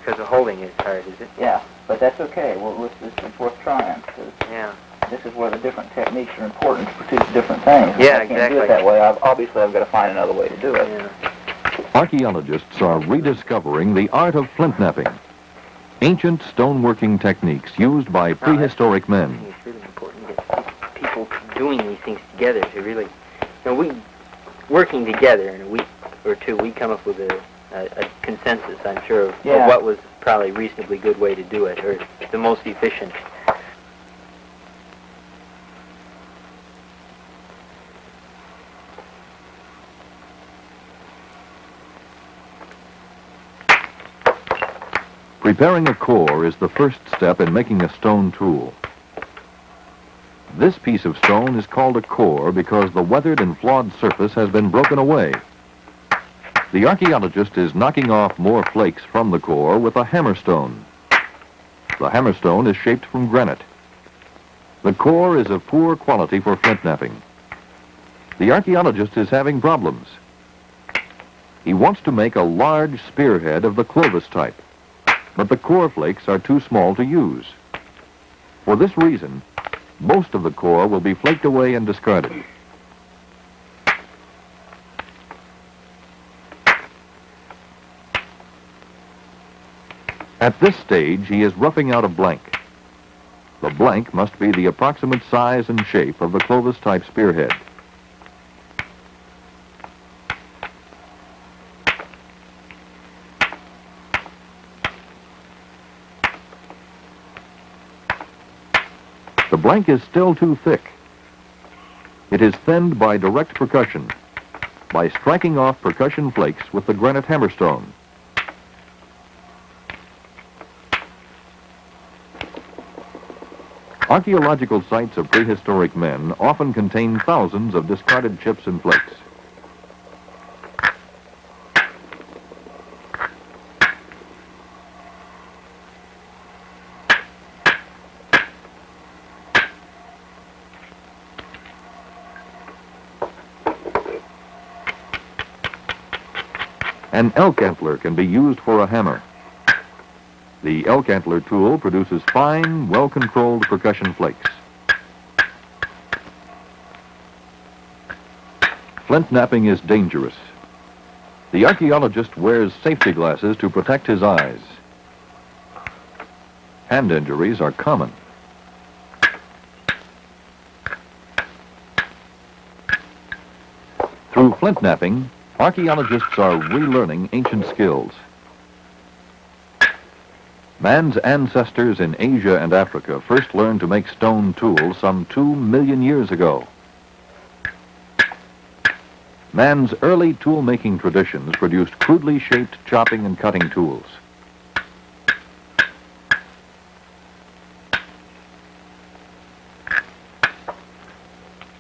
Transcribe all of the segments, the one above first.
because the holding is hard, is it? Yeah, but that's okay. Well, it's worth trying, because this is where the different techniques are important to produce different things. Yeah, I can't do it that way. Obviously, I've got to find another way to do it. Yeah. Archaeologists are rediscovering the art of flint knapping, ancient stoneworking techniques used by prehistoric men. I think it's really important to get people doing these things together to really, working together in a week or two, we come up with a consensus, I'm sure, of what was probably a reasonably good way to do it, or the most efficient. Preparing a core is the first step in making a stone tool. This piece of stone is called a core because the weathered and flawed surface has been broken away. The archaeologist is knocking off more flakes from the core with a hammerstone. The hammerstone is shaped from granite. The core is of poor quality for flint knapping. The archaeologist is having problems. He wants to make a large spearhead of the Clovis type, but the core flakes are too small to use. For this reason, most of the core will be flaked away and discarded. At this stage, he is roughing out a blank. The blank must be the approximate size and shape of the Clovis type spearhead. The blank is still too thick. It is thinned by direct percussion, by striking off percussion flakes with the granite hammerstone. Archaeological sites of prehistoric men often contain thousands of discarded chips and flakes. An elk antler can be used for a hammer. The elk antler tool produces fine, well-controlled percussion flakes. Flint knapping is dangerous. The archaeologist wears safety glasses to protect his eyes. Hand injuries are common. Through flint knapping, archaeologists are relearning ancient skills. Man's ancestors in Asia and Africa first learned to make stone tools some 2 million years ago. Man's early tool-making traditions produced crudely shaped chopping and cutting tools.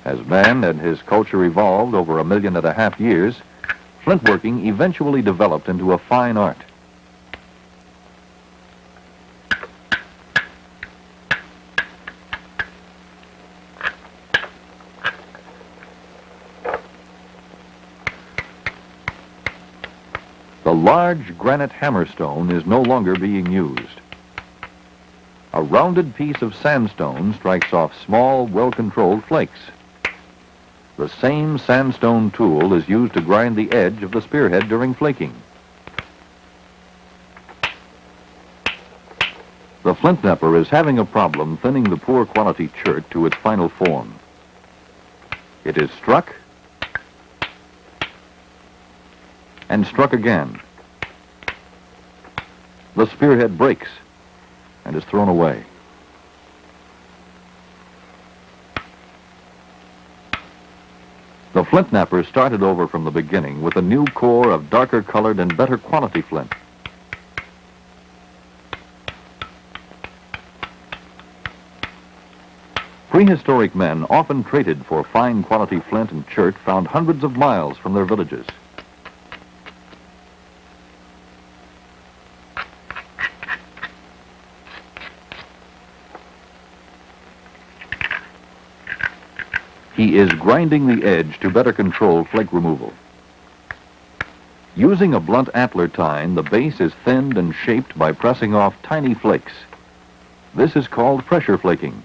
As man and his culture evolved over 1.5 million years, flintworking eventually developed into a fine art. The large granite hammerstone is no longer being used. A rounded piece of sandstone strikes off small, well-controlled flakes. The same sandstone tool is used to grind the edge of the spearhead during flaking. The flint knapper is having a problem thinning the poor quality chert to its final form. It is struck and struck again. The spearhead breaks and is thrown away. The flint knapper started over from the beginning with a new core of darker colored and better quality flint. Prehistoric men often traded for fine quality flint and chert found hundreds of miles from their villages. He is grinding the edge to better control flake removal. Using a blunt antler tine, the base is thinned and shaped by pressing off tiny flakes. This is called pressure flaking.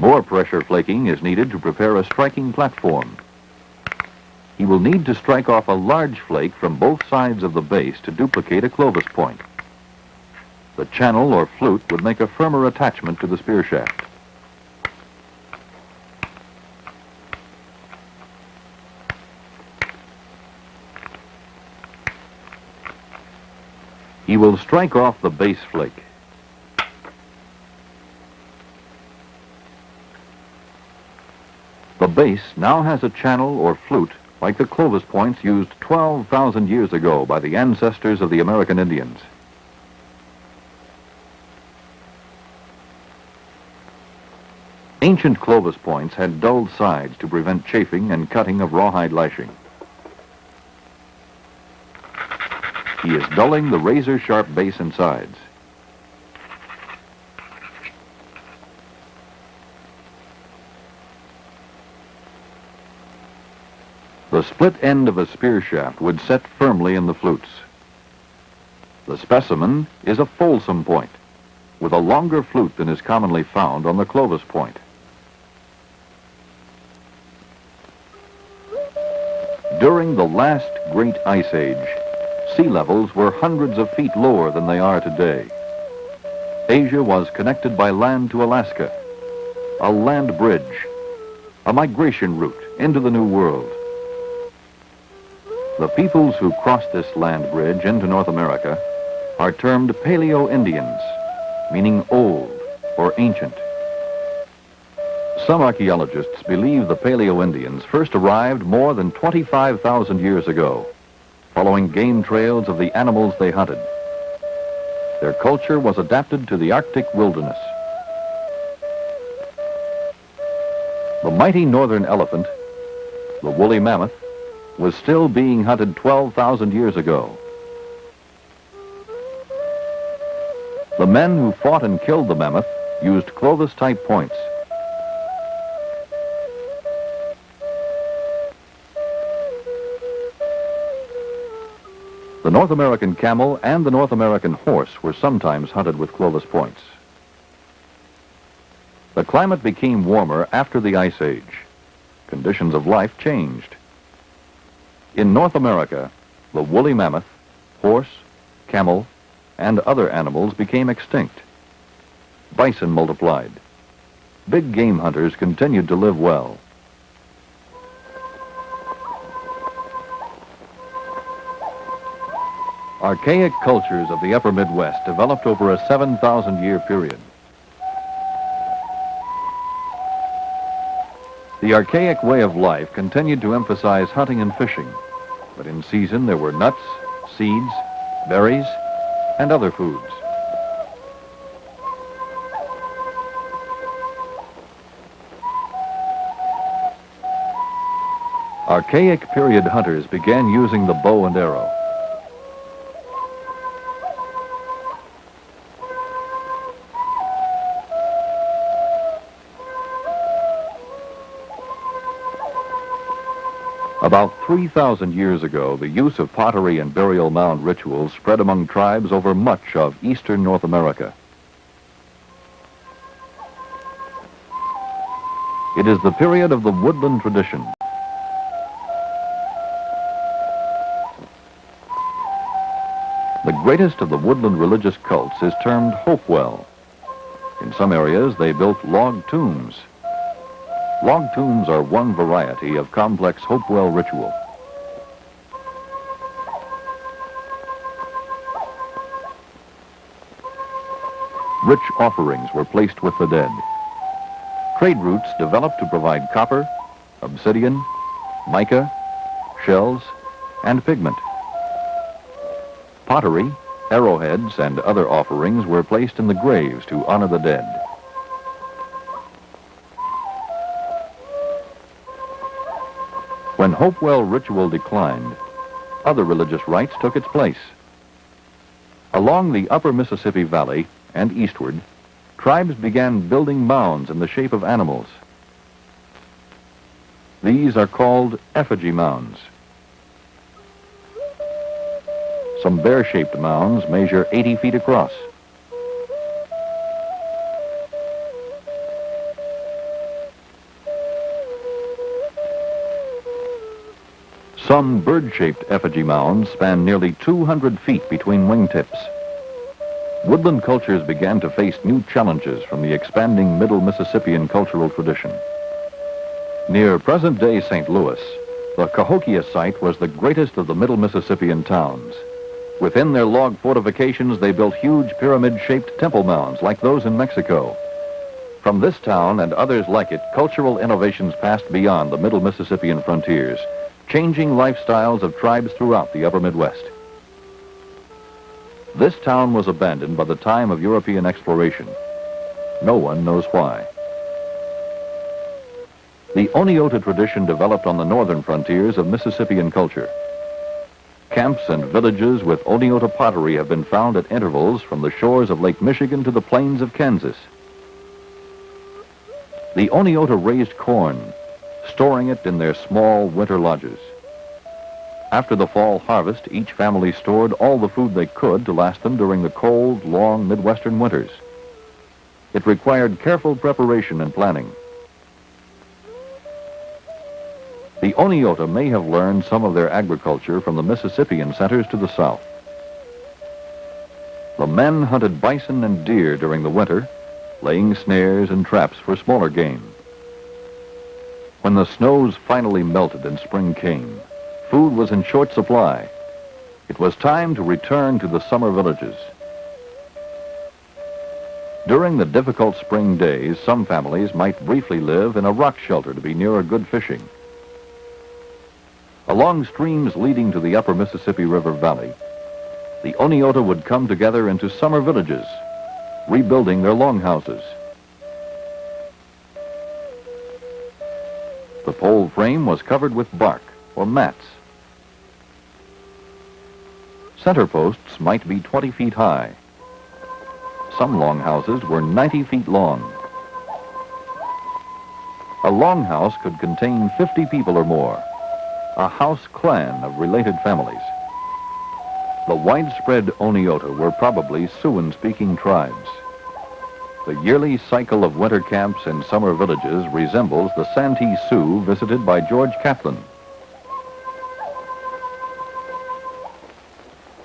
More pressure flaking is needed to prepare a striking platform. He will need to strike off a large flake from both sides of the base to duplicate a Clovis point. The channel or flute would make a firmer attachment to the spear shaft. He will strike off the base flake. The base now has a channel or flute like the Clovis points used 12,000 years ago by the ancestors of the American Indians. Ancient Clovis points had dulled sides to prevent chafing and cutting of rawhide lashing. He is dulling the razor-sharp base and sides. The split end of a spear shaft would set firmly in the flutes. The specimen is a Folsom point, with a longer flute than is commonly found on the Clovis point. During the last great ice age, sea levels were hundreds of feet lower than they are today. Asia was connected by land to Alaska, a land bridge, a migration route into the New World. The peoples who crossed this land bridge into North America are termed Paleo-Indians, meaning old or ancient. Some archaeologists believe the Paleo-Indians first arrived more than 25,000 years ago, following game trails of the animals they hunted. Their culture was adapted to the Arctic wilderness. The mighty northern elephant, the woolly mammoth, was still being hunted 12,000 years ago. The men who fought and killed the mammoth used Clovis-type points. The North American camel and the North American horse were sometimes hunted with Clovis points. The climate became warmer after the Ice Age. Conditions of life changed. In North America, the woolly mammoth, horse, camel, and other animals became extinct. Bison multiplied. Big game hunters continued to live well. Archaic cultures of the upper Midwest developed over a 7,000-year period. The archaic way of life continued to emphasize hunting and fishing, but in season there were nuts, seeds, berries, and other foods. Archaic period hunters began using the bow and arrow. About 3,000 years ago, the use of pottery and burial mound rituals spread among tribes over much of eastern North America. It is the period of the woodland tradition. The greatest of the woodland religious cults is termed Hopewell. In some areas, they built log tombs. Log tombs are one variety of complex Hopewell ritual. Rich offerings were placed with the dead. Trade routes developed to provide copper, obsidian, mica, shells, and pigment. Pottery, arrowheads, and other offerings were placed in the graves to honor the dead. When Hopewell ritual declined, other religious rites took its place. Along the upper Mississippi Valley and eastward, tribes began building mounds in the shape of animals. These are called effigy mounds. Some bear-shaped mounds measure 80 feet across. Some bird-shaped effigy mounds span nearly 200 feet between wingtips. Woodland cultures began to face new challenges from the expanding Middle Mississippian cultural tradition. Near present-day St. Louis, the Cahokia site was the greatest of the Middle Mississippian towns. Within their log fortifications, they built huge pyramid-shaped temple mounds like those in Mexico. From this town and others like it, cultural innovations passed beyond the Middle Mississippian frontiers, changing lifestyles of tribes throughout the upper Midwest. This town was abandoned by the time of European exploration. No one knows why. The Oneota tradition developed on the northern frontiers of Mississippian culture. Camps and villages with Oneota pottery have been found at intervals from the shores of Lake Michigan to the plains of Kansas. The Oneota raised corn, storing it in their small winter lodges. After the fall harvest, each family stored all the food they could to last them during the cold, long Midwestern winters. It required careful preparation and planning. The Oneota may have learned some of their agriculture from the Mississippian centers to the south. The men hunted bison and deer during the winter, laying snares and traps for smaller game. When the snows finally melted and spring came, food was in short supply. It was time to return to the summer villages. During the difficult spring days, some families might briefly live in a rock shelter to be near a good fishing. Along streams leading to the upper Mississippi River Valley, the Oneota would come together into summer villages, rebuilding their longhouses. The pole frame was covered with bark or mats. Center posts might be 20 feet high. Some longhouses were 90 feet long. A longhouse could contain 50 people or more, a house clan of related families. The widespread Oneota were probably Siouan-speaking tribes. The yearly cycle of winter camps and summer villages resembles the Santee Sioux visited by George Catlin.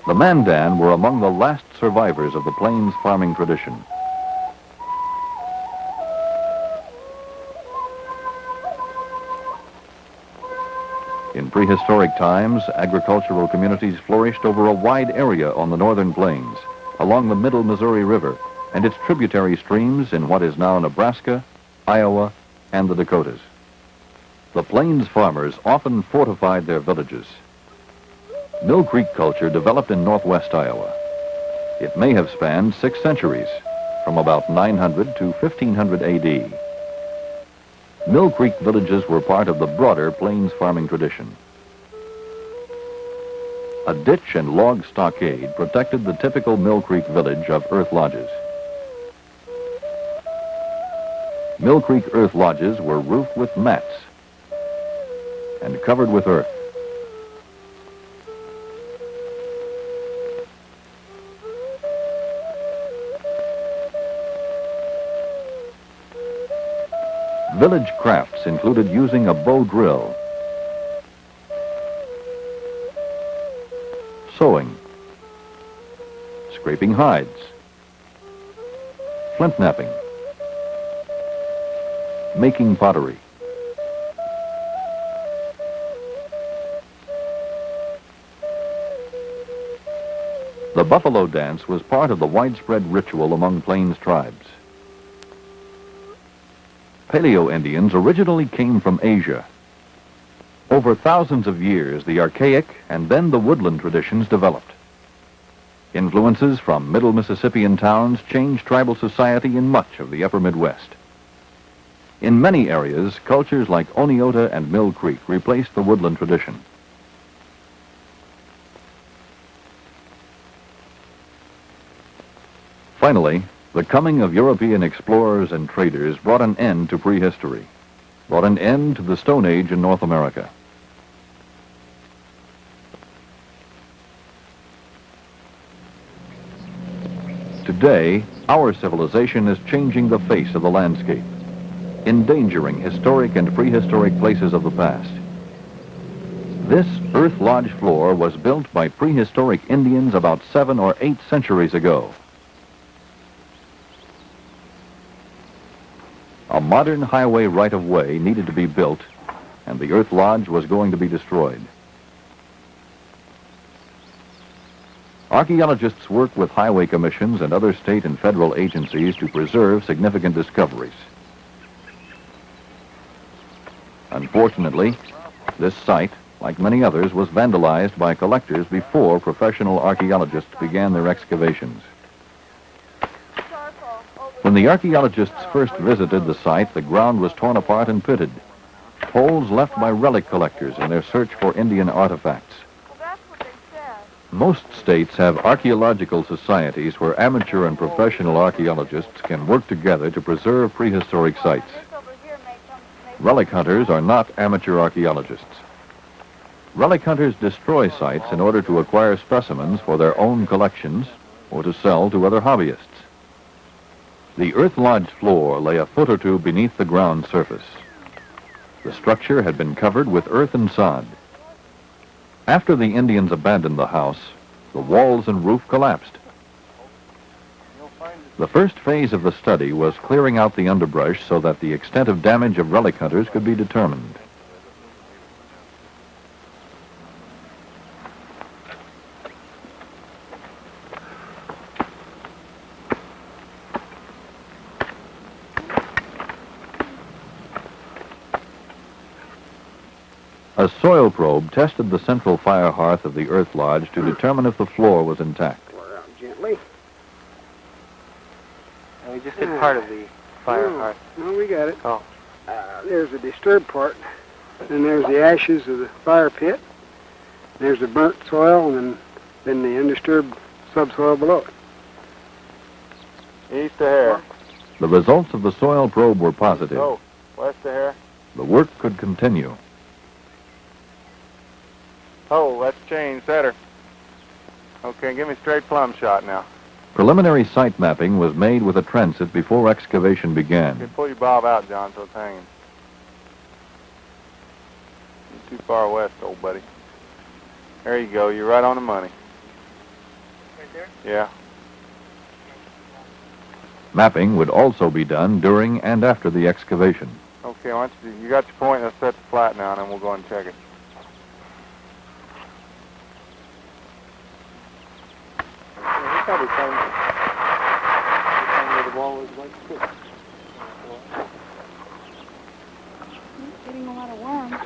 The Mandan were among the last survivors of the plains farming tradition. In prehistoric times, agricultural communities flourished over a wide area on the northern plains, along the Middle Missouri River and its tributary streams in what is now Nebraska, Iowa, and the Dakotas. The plains farmers often fortified their villages. Mill Creek culture developed in northwest Iowa. It may have spanned 6 centuries, from about 900 to 1500 AD. Mill Creek villages were part of the broader plains farming tradition. A ditch and log stockade protected the typical Mill Creek village of earth lodges. Mill Creek earth lodges were roofed with mats and covered with earth. Village crafts included using a bow drill, sewing, scraping hides, flint knapping, making pottery. The buffalo dance was part of the widespread ritual among plains tribes. Paleo-Indians originally came from Asia. Over thousands of years, the Archaic and then the woodland traditions developed. Influences from Middle Mississippian towns changed tribal society in much of the upper Midwest. In many areas, cultures like Oneota and Mill Creek replaced the woodland tradition. Finally, the coming of European explorers and traders brought an end to prehistory, brought an end to the Stone Age in North America. Today, our civilization is changing the face of the landscape, endangering historic and prehistoric places of the past. This earth lodge floor was built by prehistoric Indians about 7 or 8 centuries ago. A modern highway right-of-way needed to be built, and the earth lodge was going to be destroyed. Archaeologists work with highway commissions and other state and federal agencies to preserve significant discoveries. Unfortunately, this site, like many others, was vandalized by collectors before professional archaeologists began their excavations. When the archaeologists first visited the site, the ground was torn apart and pitted. Holes left by relic collectors in their search for Indian artifacts. Most states have archaeological societies where amateur and professional archaeologists can work together to preserve prehistoric sites. Relic hunters are not amateur archaeologists. Relic hunters destroy sites in order to acquire specimens for their own collections or to sell to other hobbyists. The earth lodge floor lay a foot or two beneath the ground surface. The structure had been covered with earth and sod. After the Indians abandoned the house, the walls and roof collapsed. The first phase of the study was clearing out the underbrush so that the extent of damage of relic hunters could be determined. A soil probe tested the central fire hearth of the earth lodge to determine if the floor was intact. Pour it out gently. We just hit part of the fire hearth. No, we got it. Oh. There's the disturbed part. Then there's the ashes of the fire pit. There's the burnt soil, and then the undisturbed subsoil below it. East to here. The results of the soil probe were positive. Oh, west to here. The work could continue. Oh, let's change center. Okay, give me straight plumb shot now. Preliminary site mapping was made with a transit before excavation began. Okay, pull your bob out, John, so it's hanging. You're too far west, old buddy. There you go. You're right on the money. Right there? Yeah. Mapping would also be done during and after the excavation. Okay, why don't you got your point. Let's set the flat now, and then we'll go and check it. Probably where the wall was like this. Getting a lot of worms.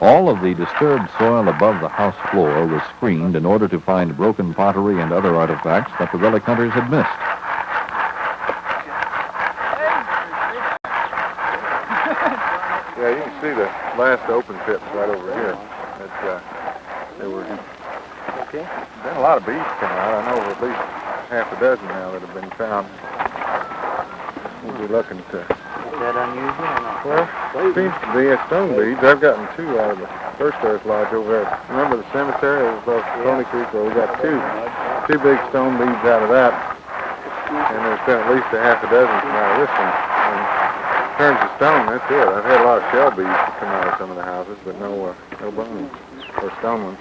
All of the disturbed soil above the house floor was screened in order to find broken pottery and other artifacts that the relic hunters had missed. Yeah, you can see the last open pits right over here. There were Okay. been a lot of beads come out. I know of at least half a dozen now that have been found. We'll be looking to. Is that unusual or not? Well, it seems to be stone beads. I've gotten 2 out of the first earth lodge over there. Remember the cemetery? It was off Stony Creek where we got two big stone beads out of that. And there's been at least a half a dozen come out of this one. And in terms of stone, that's it. I've had a lot of shell beads that come out of some of the houses, but no bones or stone ones.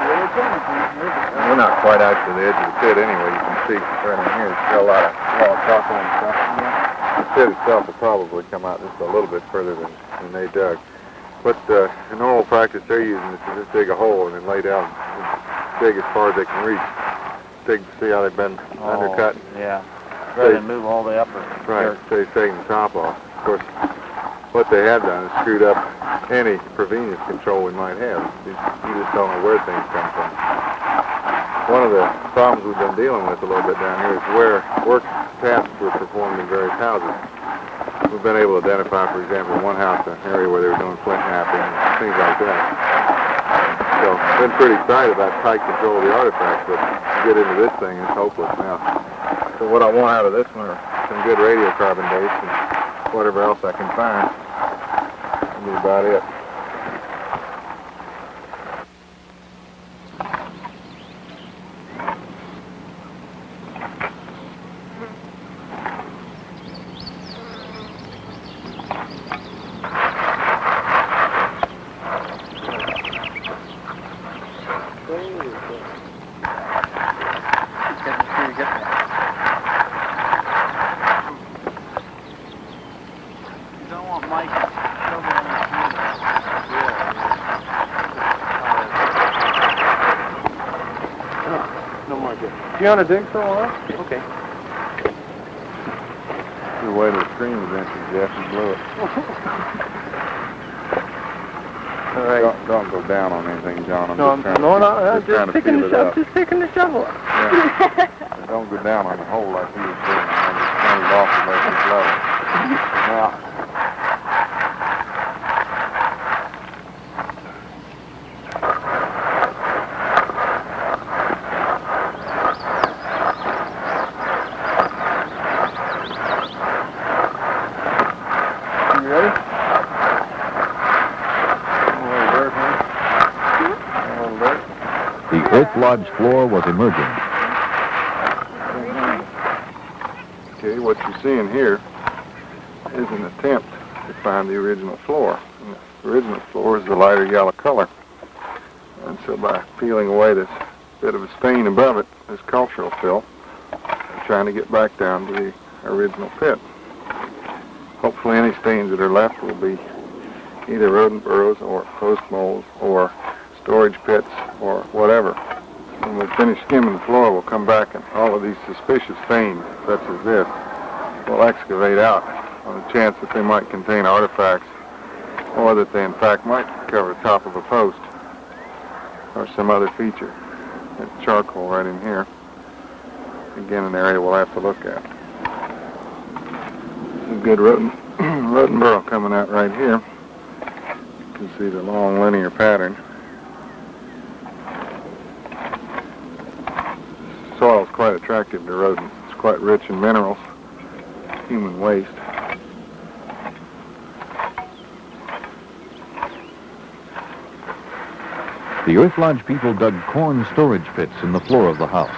And we're not quite out to the edge of the pit anyway. You can see right in here, there's still a lot of charcoal and stuff. The pit itself will probably come out just a little bit further than they dug. But in normal practice, they're using it to just dig a hole and then lay down and dig as far as they can reach. Dig to see how they've been undercut. Yeah. Rather than move all the upper. Right, so he's taking the top off. Of course, what they have done is screwed up any provenience control we might have. You just don't know where things come from. One of the problems we've been dealing with a little bit down here is where work tasks were performed in various houses. We've been able to identify, for example, in one house, an area where they were doing flint knapping and things like that. So been pretty excited about tight control of the artifacts, but to get into this thing, it's hopeless now. So what I want out of this one are some good radiocarbon dates and whatever else I can find. That'll be about it. You want to dig for a while? Okay. The way the stream is entering, Jeff, you blew it. All right. Don't go down on anything, John. I'm No, just trying no, to, no, just trying to feel it up. just picking the shovel up. Yeah. Don't go down on the hole like he was doing. I just turned it off to make it level. Now, You ready? The earth lodge floor was emerging. okay, what you're seeing here is an attempt to find the original floor. And the original floor is the lighter yellow color. And so by peeling away this bit of a stain above it, this cultural fill, I'm trying to get back down to the original pit. Hopefully any stains that are left will be either rodent burrows or post moles or storage pits or whatever. When we finish skimming the floor, we'll come back and all of these suspicious stains, such as this, we'll excavate out on the chance that they might contain artifacts or that they in fact might cover the top of a post or some other feature. It's charcoal right in here. Again, an area we'll have to look at. A good rodent burrow coming out right here. You can see the long linear pattern. Soil is quite attractive to rodents. It's quite rich in minerals, human waste. The Earth Lodge people dug corn storage pits in the floor of the house.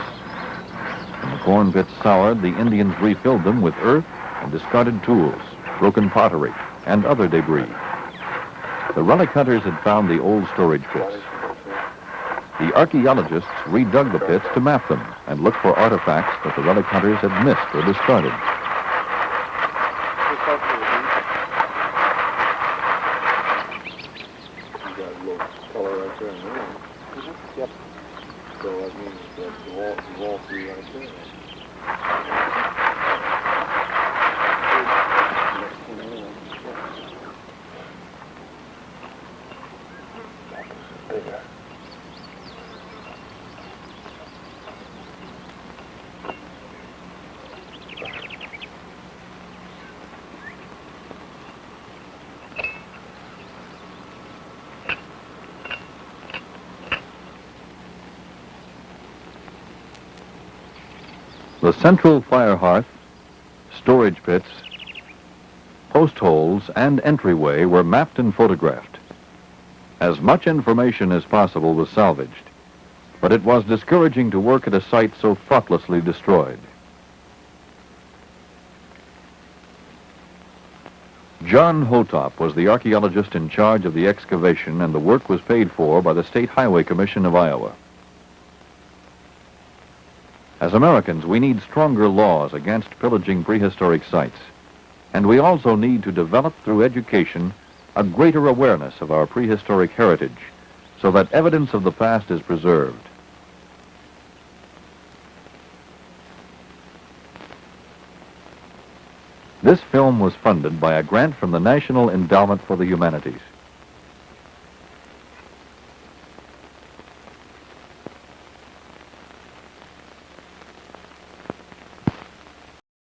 When the corn pits soured, the Indians refilled them with earth and discarded tools, broken pottery, and other debris. The relic hunters had found the old storage pits. The archaeologists redug the pits to map them and look for artifacts that the relic hunters had missed or discarded. Yep. So that means that the wall tree right there. The central fire hearth, storage pits, post holes, and entryway were mapped and photographed. As much information as possible was salvaged, but it was discouraging to work at a site so thoughtlessly destroyed. John Hotop was the archaeologist in charge of the excavation, and the work was paid for by the State Highway Commission of Iowa. As Americans, we need stronger laws against pillaging prehistoric sites, and we also need to develop through education a greater awareness of our prehistoric heritage so that evidence of the past is preserved. This film was funded by a grant from the National Endowment for the Humanities.